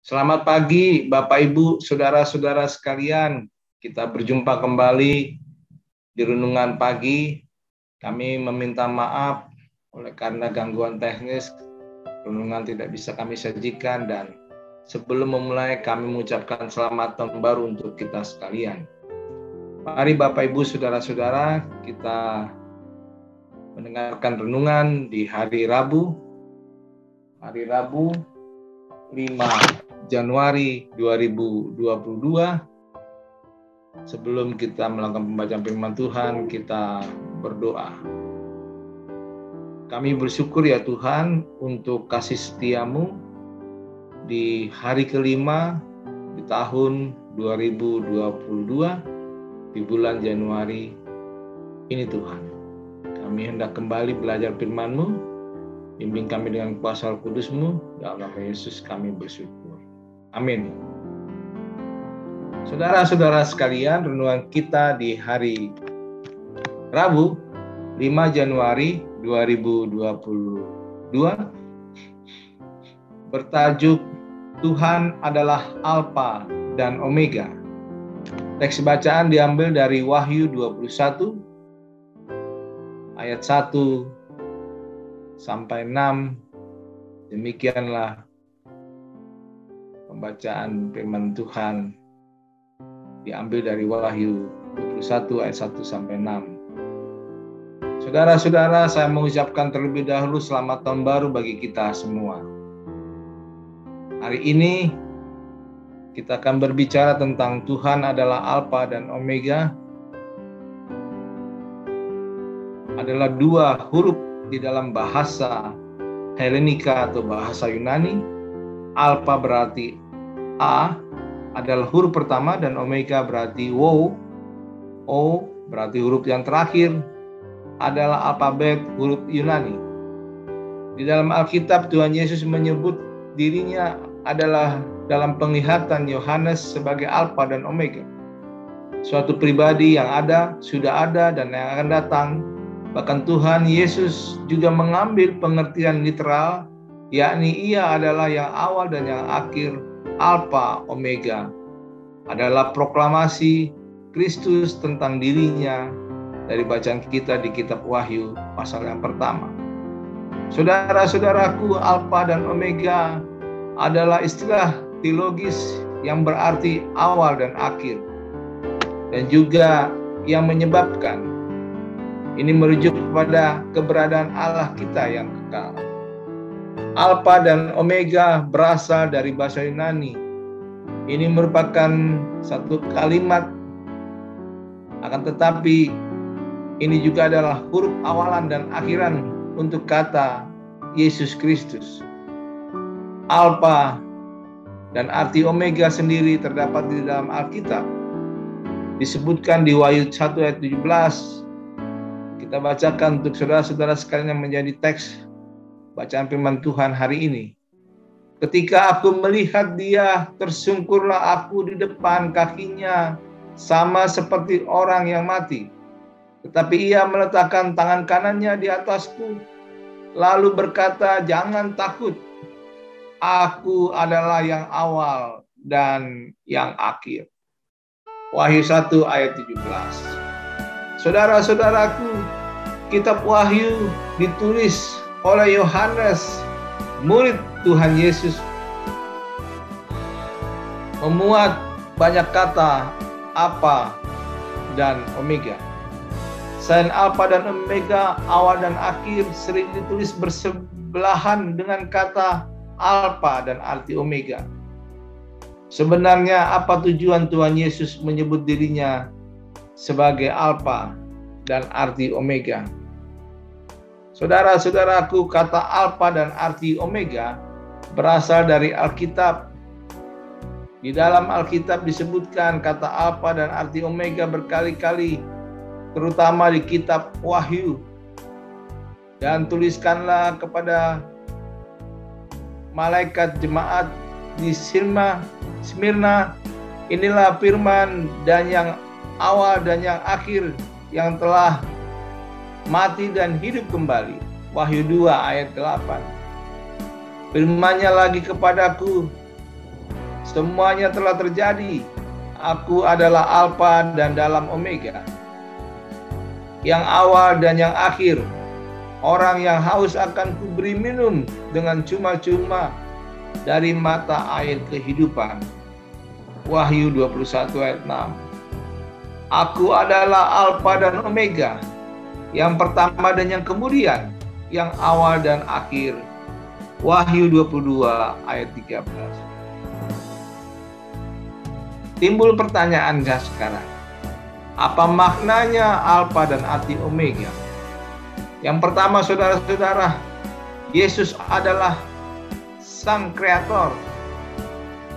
Selamat pagi Bapak Ibu, saudara-saudara sekalian. Kita berjumpa kembali di renungan pagi. Kami meminta maaf oleh karena gangguan teknis, renungan tidak bisa kami sajikan, dan sebelum memulai kami mengucapkan selamat tahun baru untuk kita sekalian. Mari Bapak Ibu, saudara-saudara, kita mendengarkan renungan di hari Rabu 5 Januari 2022. Sebelum kita melakukan pembacaan firman Tuhan, kita berdoa. Kami bersyukur ya Tuhan untuk kasih setiamu di hari kelima di tahun 2022 di bulan Januari ini Tuhan. Kami hendak kembali belajar firman-Mu. Bimbing kami dengan kuasa Roh Kudus-Mu, dalam nama Yesus kami bersyukur. Amin. Saudara-saudara sekalian, renungan kita di hari Rabu 5 Januari 2022 bertajuk Tuhan adalah Alfa dan Omega. Teks bacaan diambil dari Wahyu 21 ayat 1 sampai 6. Demikianlah pembacaan firman Tuhan diambil dari Wahyu 21 ayat 1 sampai 6. Saudara-saudara, saya mengucapkan terlebih dahulu selamat tahun baru bagi kita semua. Hari ini kita akan berbicara tentang Tuhan adalah Alfa dan Omega. Adalah dua huruf di dalam bahasa Helenika atau bahasa Yunani. Alfa berarti A adalah huruf pertama dan Omega berarti wow. O berarti huruf yang terakhir adalah alfabet huruf Yunani. Di dalam Alkitab Tuhan Yesus menyebut dirinya adalah dalam penglihatan Yohanes sebagai Alfa dan Omega. Suatu pribadi yang ada, sudah ada, dan yang akan datang. Bahkan Tuhan Yesus juga mengambil pengertian literal, yakni Ia adalah yang awal dan yang akhir, Alfa Omega. Adalah proklamasi Kristus tentang dirinya dari bacaan kita di kitab Wahyu pasal yang pertama. Saudara-saudaraku, Alfa dan Omega adalah istilah teologis yang berarti awal dan akhir, dan juga yang menyebabkan. Ini merujuk kepada keberadaan Allah kita yang kekal. Alfa dan Omega berasal dari bahasa Yunani. Ini merupakan satu kalimat, akan tetapi ini juga adalah huruf awalan dan akhiran untuk kata Yesus Kristus. Alfa dan arti Omega sendiri terdapat di dalam Alkitab. Disebutkan di Wahyu 1 ayat 17. Kita bacakan untuk saudara-saudara sekalian yang menjadi teks bacaan firman Tuhan hari ini. Ketika aku melihat Dia, tersungkurlah aku di depan kakinya, sama seperti orang yang mati. Tetapi Ia meletakkan tangan kanannya di atasku, lalu berkata, "Jangan takut, aku adalah yang awal dan yang akhir." Wahyu 1 ayat 17. Saudara-saudaraku, kitab Wahyu ditulis oleh Yohanes, murid Tuhan Yesus. Memuat banyak kata Alfa dan Omega. Selain Alfa dan Omega, awal dan akhir sering ditulis bersebelahan dengan kata Alfa dan arti Omega. Sebenarnya apa tujuan Tuhan Yesus menyebut dirinya sebagai Alfa dan arti Omega? Saudara-saudaraku, kata Alfa dan arti Omega berasal dari Alkitab. Di dalam Alkitab disebutkan kata Alfa dan arti Omega berkali-kali, terutama di kitab Wahyu. Dan tuliskanlah kepada malaikat jemaat di Smyrna, inilah firman dan yang awal dan yang akhir, yang telah mati dan hidup kembali. Wahyu 2 ayat 8. Firman-Nya lagi kepadaku, semuanya telah terjadi. Aku adalah Alfa dan dalam Omega, yang awal dan yang akhir. Orang yang haus akan kuberi minum dengan cuma-cuma dari mata air kehidupan. Wahyu 21 ayat 6. Aku adalah Alfa dan Omega, yang pertama dan yang kemudian, yang awal dan akhir. Wahyu 22 ayat 13. Timbul pertanyaan sekarang, apa maknanya Alfa dan arti Omega? Yang pertama, saudara-saudara, Yesus adalah Sang Kreator.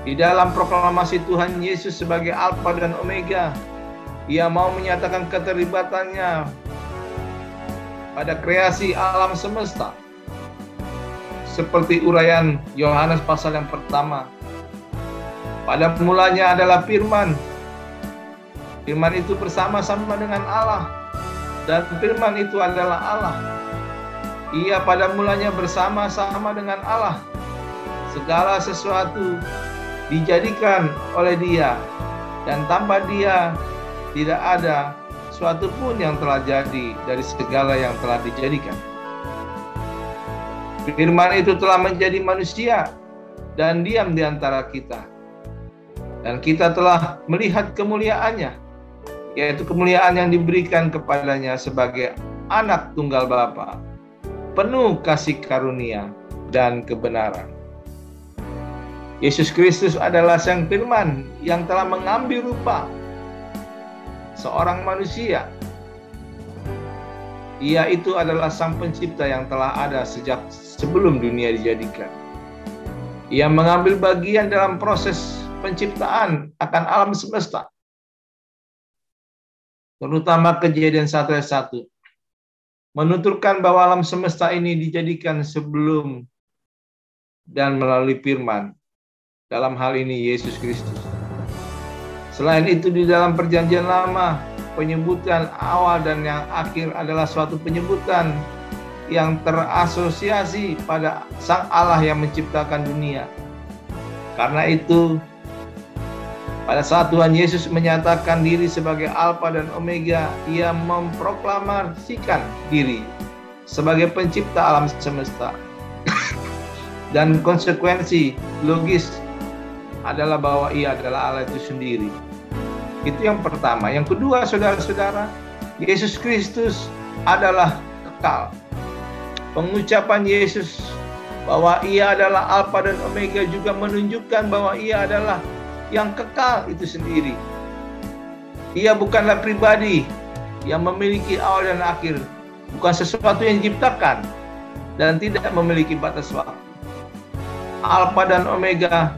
Di dalam proklamasi Tuhan Yesus sebagai Alfa dan Omega, Ia mau menyatakan keterlibatannya pada kreasi alam semesta. Seperti uraian Yohanes pasal yang pertama. Pada mulanya adalah Firman. Firman itu bersama-sama dengan Allah, dan Firman itu adalah Allah. Ia pada mulanya bersama-sama dengan Allah. Segala sesuatu dijadikan oleh Dia, dan tanpa Dia tidak ada suatu pun yang telah jadi dari segala yang telah dijadikan. Firman itu telah menjadi manusia dan diam di antara kita. Dan kita telah melihat kemuliaannya, yaitu kemuliaan yang diberikan kepadanya sebagai anak tunggal Bapa, penuh kasih karunia dan kebenaran. Yesus Kristus adalah Sang Firman yang telah mengambil rupa seorang manusia. Ia itu adalah Sang Pencipta yang telah ada sejak sebelum dunia dijadikan. Ia mengambil bagian dalam proses penciptaan akan alam semesta, terutama Kejadian 1 ayat 1, menuturkan bahwa alam semesta ini dijadikan sebelum dan melalui Firman, dalam hal ini Yesus Kristus. Selain itu, di dalam Perjanjian Lama, penyebutan awal dan yang akhir adalah suatu penyebutan yang terasosiasi pada Sang Allah yang menciptakan dunia. Karena itu, pada saat Tuhan Yesus menyatakan diri sebagai Alfa dan Omega, Ia memproklamasikan diri sebagai pencipta alam semesta. Dan konsekuensi logis adalah bahwa Ia adalah Allah itu sendiri. Itu yang pertama. Yang kedua, saudara-saudara, Yesus Kristus adalah kekal. Pengucapan Yesus bahwa Ia adalah Alfa dan Omega juga menunjukkan bahwa Ia adalah yang kekal itu sendiri. Ia bukanlah pribadi yang memiliki awal dan akhir, bukan sesuatu yang diciptakan dan tidak memiliki batas waktu. Alfa dan Omega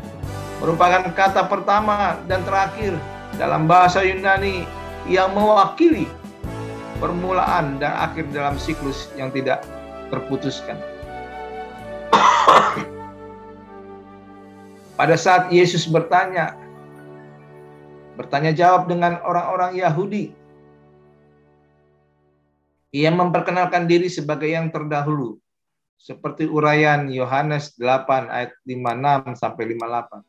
merupakan kata pertama dan terakhir dalam bahasa Yunani yang mewakili permulaan dan akhir dalam siklus yang tidak terputuskan. Pada saat Yesus bertanya jawab dengan orang-orang Yahudi, Ia memperkenalkan diri sebagai yang terdahulu, seperti uraian Yohanes 8 ayat 56 sampai 58.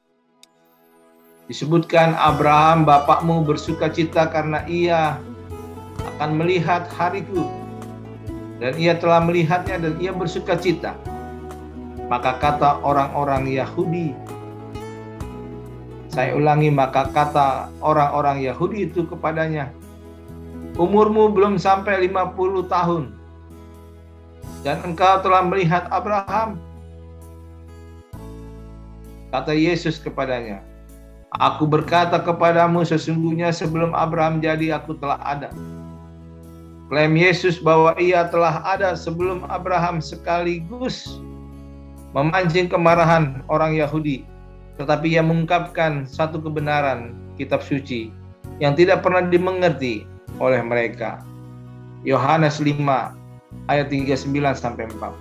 Disebutkan, Abraham bapakmu bersukacita karena ia akan melihat hariku, dan ia telah melihatnya dan ia bersukacita. Maka kata orang-orang Yahudi, saya ulangi, maka kata orang-orang Yahudi itu kepadanya, umurmu belum sampai 50 tahun, dan engkau telah melihat Abraham. Kata Yesus kepadanya, aku berkata kepadamu, sesungguhnya sebelum Abraham jadi, aku telah ada. Klaim Yesus bahwa Ia telah ada sebelum Abraham sekaligus memancing kemarahan orang Yahudi, tetapi Ia mengungkapkan satu kebenaran kitab suci yang tidak pernah dimengerti oleh mereka. Yohanes 5 ayat 39 sampai 40.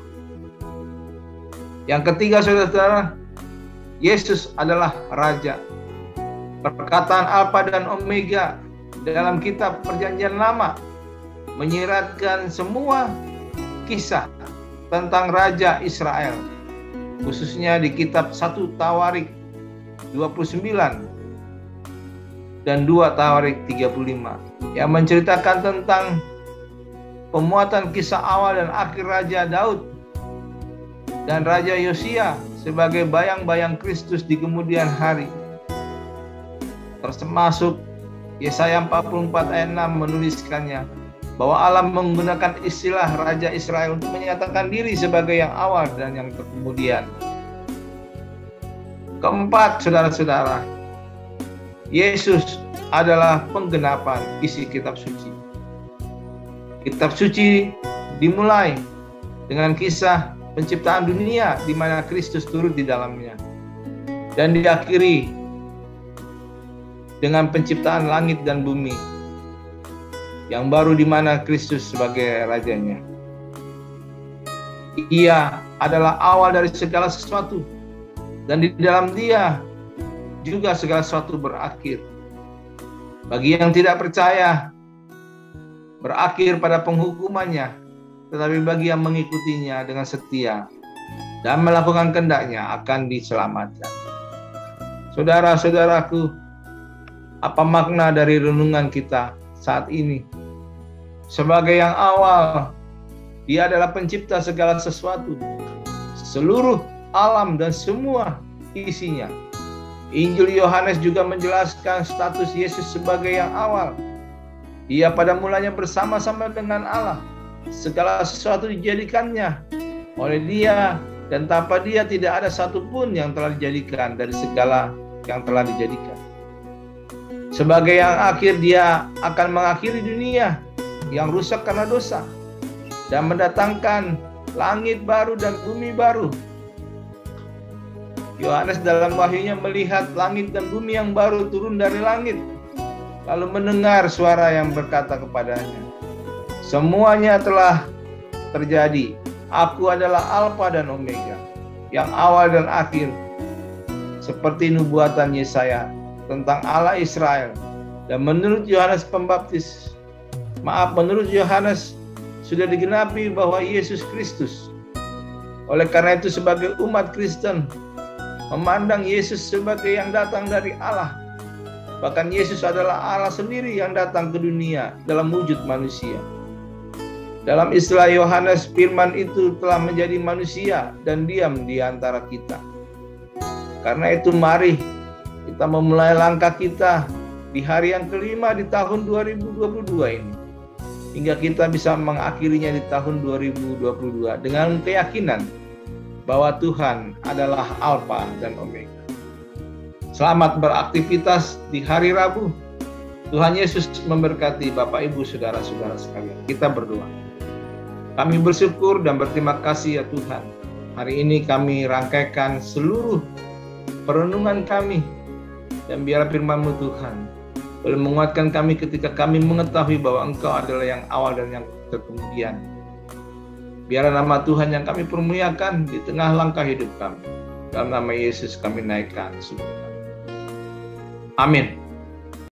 Yang ketiga, saudara-saudara, Yesus adalah Raja. Perkataan Alfa dan Omega dalam kitab Perjanjian Lama menyiratkan semua kisah tentang Raja Israel, khususnya di kitab 1 Tawarik 29 dan 2 Tawarik 35 yang menceritakan tentang pemuatan kisah awal dan akhir Raja Daud dan Raja Yosia sebagai bayang-bayang Kristus di kemudian hari. Termasuk Yesaya 44 ayat 6 menuliskannya bahwa Allah menggunakan istilah Raja Israel untuk menyatakan diri sebagai yang awal dan yang kemudian. Keempat, saudara-saudara, Yesus adalah penggenapan isi kitab suci. Kitab suci dimulai dengan kisah penciptaan dunia di mana Kristus turut di dalamnya, dan diakhiri dengan penciptaan langit dan bumi yang baru di mana Kristus sebagai rajanya. Ia adalah awal dari segala sesuatu, dan di dalam Dia juga segala sesuatu berakhir. Bagi yang tidak percaya, berakhir pada penghukumannya, tetapi bagi yang mengikutinya dengan setia dan melakukan kehendaknya akan diselamatkan. Saudara-saudaraku, apa makna dari renungan kita saat ini? Sebagai yang awal, Dia adalah pencipta segala sesuatu, seluruh alam dan semua isinya. Injil Yohanes juga menjelaskan status Yesus sebagai yang awal. Ia pada mulanya bersama-sama dengan Allah. Segala sesuatu dijadikannya oleh Dia, dan tanpa Dia tidak ada satupun yang telah dijadikan dari segala yang telah dijadikan. Sebagai yang akhir, Dia akan mengakhiri dunia yang rusak karena dosa dan mendatangkan langit baru dan bumi baru. Yohanes dalam wahyunya melihat langit dan bumi yang baru turun dari langit, lalu mendengar suara yang berkata kepadanya, "Semuanya telah terjadi. Aku adalah Alfa dan Omega, yang awal dan akhir." Seperti nubuatan Yesaya tentang Allah Israel. Dan menurut Yohanes Pembaptis, menurut Yohanes sudah digenapi bahwa Yesus Kristus. Oleh karena itu, sebagai umat Kristen memandang Yesus sebagai yang datang dari Allah. Bahkan Yesus adalah Allah sendiri yang datang ke dunia dalam wujud manusia. Dalam istilah Yohanes, firman itu telah menjadi manusia dan diam di antara kita. Karena itu mari kita memulai langkah kita di hari yang kelima di tahun 2022 ini, hingga kita bisa mengakhirinya di tahun 2022 dengan keyakinan bahwa Tuhan adalah Alfa dan Omega. Selamat beraktivitas di hari Rabu. Tuhan Yesus memberkati Bapak, Ibu, saudara-saudara sekalian. Kita berdoa. Kami bersyukur dan berterima kasih ya Tuhan. Hari ini kami rangkaikan seluruh perenungan kami, dan biar firman-Mu Tuhan boleh menguatkan kami ketika kami mengetahui bahwa Engkau adalah yang awal dan yang kemudian. Biar nama Tuhan yang kami permuliakan di tengah langkah hidup kami. Dalam nama Yesus kami naikkan syukur. Amin.